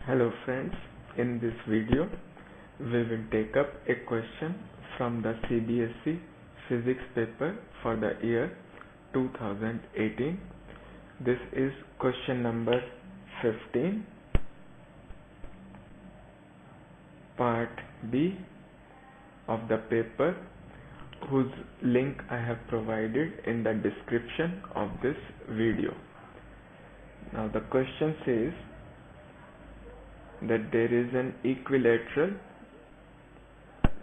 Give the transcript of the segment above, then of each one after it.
Hello friends, in this video we will take up a question from the CBSE Physics paper for the year 2018. This is question number 15, part B of the paper, whose link I have provided in the description of this video. Now the question says that there is an equilateral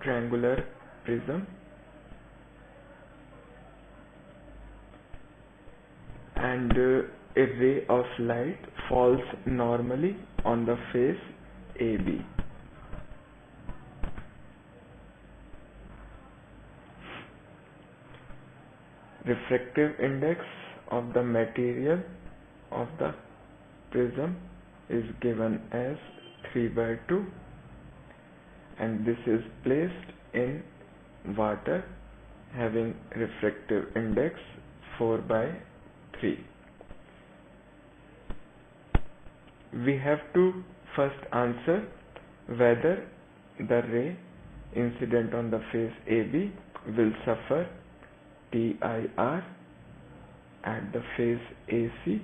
triangular prism and a ray of light falls normally on the face AB. Refractive index of the material of the prism is given as 3/2, and this is placed in water having refractive index 4/3. We have to first answer whether the ray incident on the face AB will suffer TIR at the face AC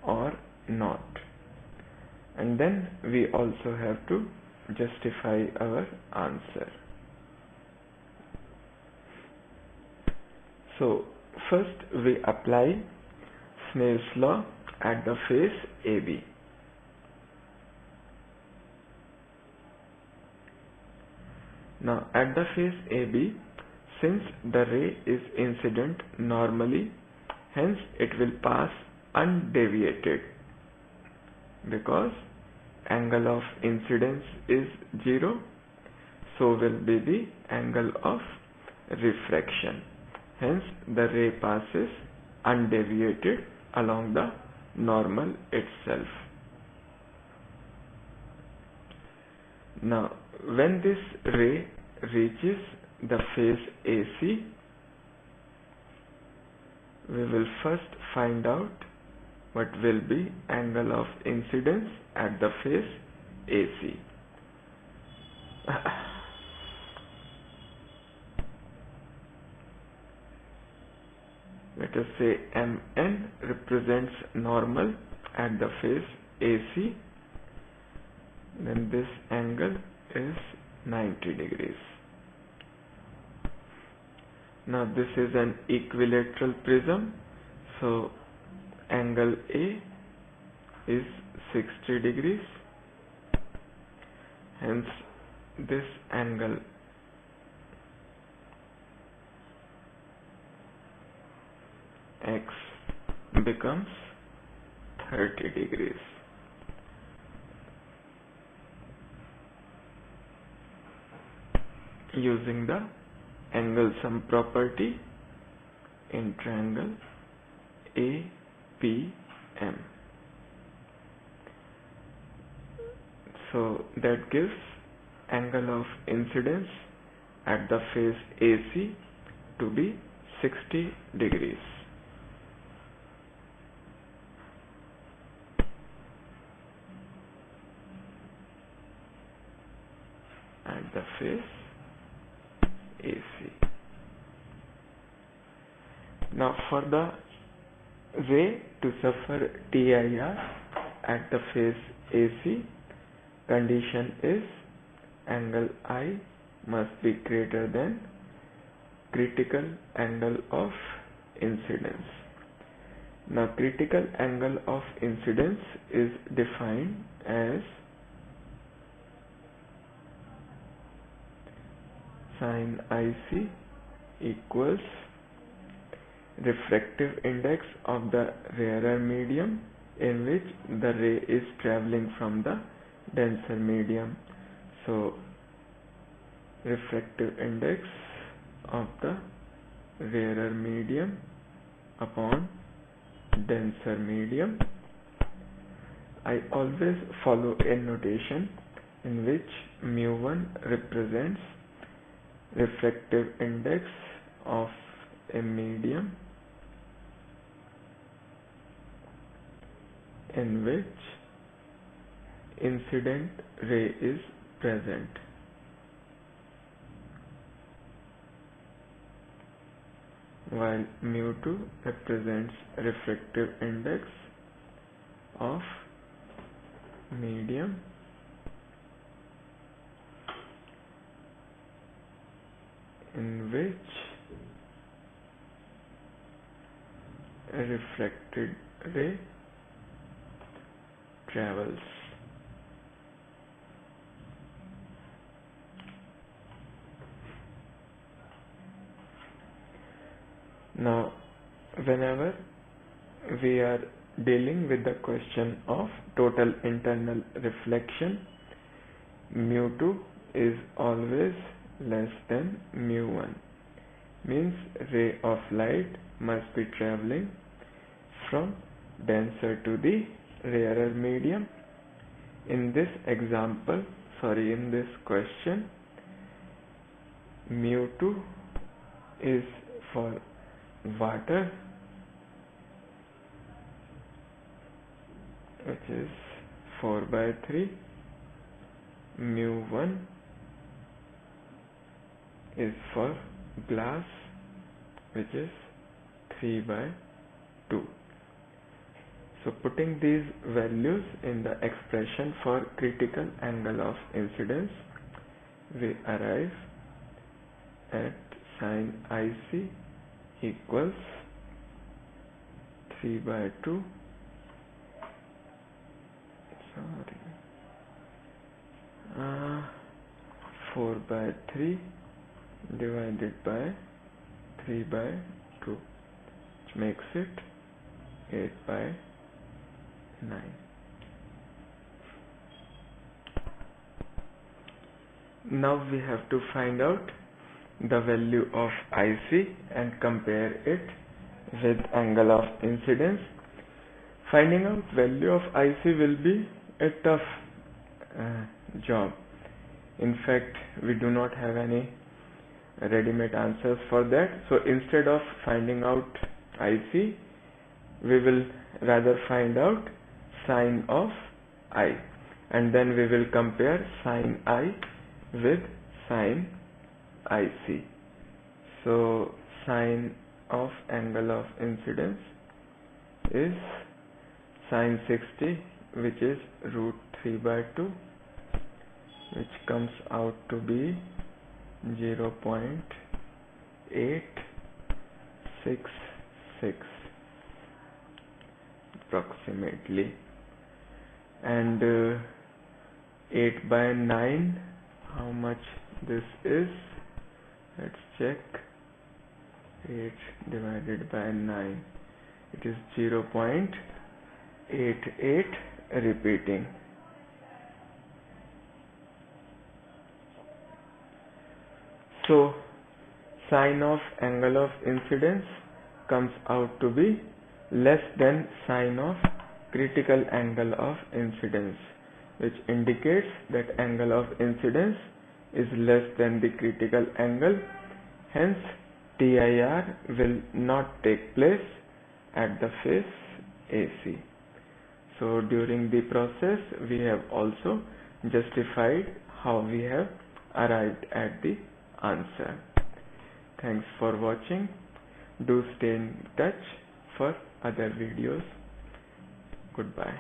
or not, and then we also have to justify our answer. So first we apply Snells law at the face AB. Now at the face AB, since the ray is incident normally, hence it will pass undeviated, because angle of incidence is 0, so will be the angle of refraction. Hence the ray passes undeviated along the normal itself. Now when this ray reaches the face AC, we will first find out what will be angle of incidence at the face AC. Let us say MN represents normal at the face AC, then this angle is 90 degrees. Now this is an equilateral prism, so angle A is 60 degrees, hence this angle X becomes 30 degrees. Using the angle sum property in triangle APM. So that gives angle of incidence at the face AC to be 60 degrees. At the face AC. Now for the ray to suffer TIR at the face AC, condition is angle I must be greater than critical angle of incidence. Now critical angle of incidence is defined as sin IC equals refractive index of the rarer medium in which the ray is traveling from the denser medium. So refractive index of the rarer medium upon denser medium. I always follow a notation in which μ1 represents refractive index of a medium in which incident ray is present. While mu2 represents refractive index of medium in which a refracted ray travels. Now, whenever we are dealing with the question of total internal reflection, mu2 is always less than mu1. Means ray of light must be traveling from denser to the rarer medium. In this question, mu2 is for water, which is 4/3. mu1 is for glass, which is 3/2. So putting these values in the expression for critical angle of incidence, we arrive at sin IC equals 3/2 4/3 divided by 3/2, which makes it 8/9. Now we have to find out the value of IC and compare it with angle of incidence. Finding out value of IC will be a tough job. In fact, we do not have any ready-made answers for that. So instead of finding out IC, we will rather find out sin of I, and then we will compare sin I with sin IC. So sin of angle of incidence is sin 60, which is √3/2, which comes out to be 0.866 approximately, and 8/9, how much this is? Let's check. 8 divided by 9, it is 0.88 repeating. So sin of angle of incidence comes out to be less than sin of critical angle of incidence, which indicates that angle of incidence is less than the critical angle. Hence, TIR will not take place at the face AC. So during the process, we have also justified how we have arrived at the answer. Thanks for watching. Do stay in touch for other videos. Goodbye.